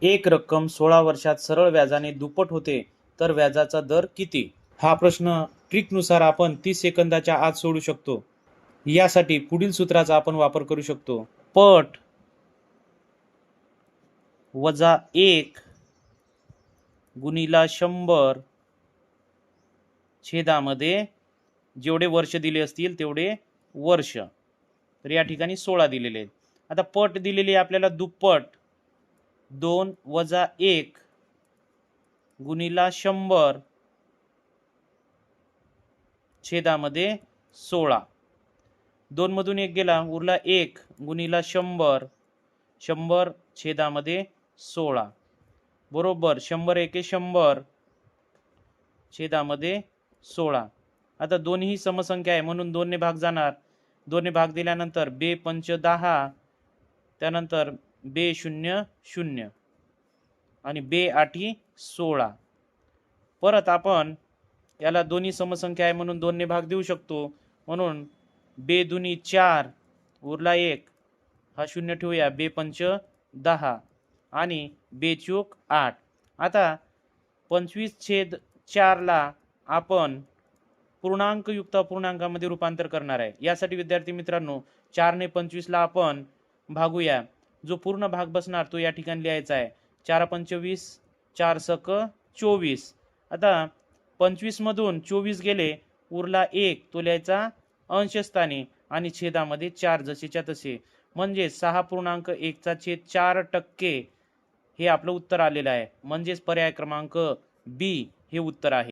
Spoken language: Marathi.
एक रक्कम 16 वर्षात सरळ व्याजाने दुप्पट होते तर व्याजाचा दर किती? हा प्रश्न ट्रिकनुसार आपण 30 सेकंदाच्या आत सोडू शकतो. यासाठी पुढील सूत्राचा आपण वापर करू शकतो. पट वजा 1 गुणिला 100 छेदामध्ये जेवढे वर्ष दिले असतील तेवढे वर्ष. तर या ठिकाणी 16 दिलेले आहेत. आता पट दिलेली आपल्याला दुप्पट 2 वजा 1 गुणिला 100 छेदामध्ये 16. 2 मधून 1 गेला, उरला 1 गुणिला 100 100 छेदामध्ये 16 बरोबर 100 एके 100 छेदामध्ये 16. आता दोन्ही समसंख्या आहे म्हणून 2 ने भाग जाणार. 2 ने भाग दिल्यानंतर बे पंच 10, त्यानंतर बे 0 0 आणि बे आठी 16. परत आपण याला दोन्ही समसंख्या आहे म्हणून 2 ने भाग देऊ शकतो. म्हणून बे दुनी 4 उरला 1, हा 0 ठेवूया, बे पंच 10 आणि बे चूक 8. आता 25/4 ला आपण पूर्णांक युक्त अपूर्णांकामध्ये रूपांतर करणार आहे. यासाठी विद्यार्थी मित्रांनो 4 ने 25 ला आपण भागूया. जो पूर्ण भाग बसणार तो या ठिकाणी लिहायचा आहे. 4 पंच 20, 4 सक 24. आता 25 मधून 24 गेले, उरला 1, तो लिहायचा अंशस्थानी आणि छेदामध्ये 4 जसेच्या तसे. म्हणजे 6.1/4 हे आपलं उत्तर आलेलं आहे. म्हणजेच पर्याय क्रमांक बी हे उत्तर आहे.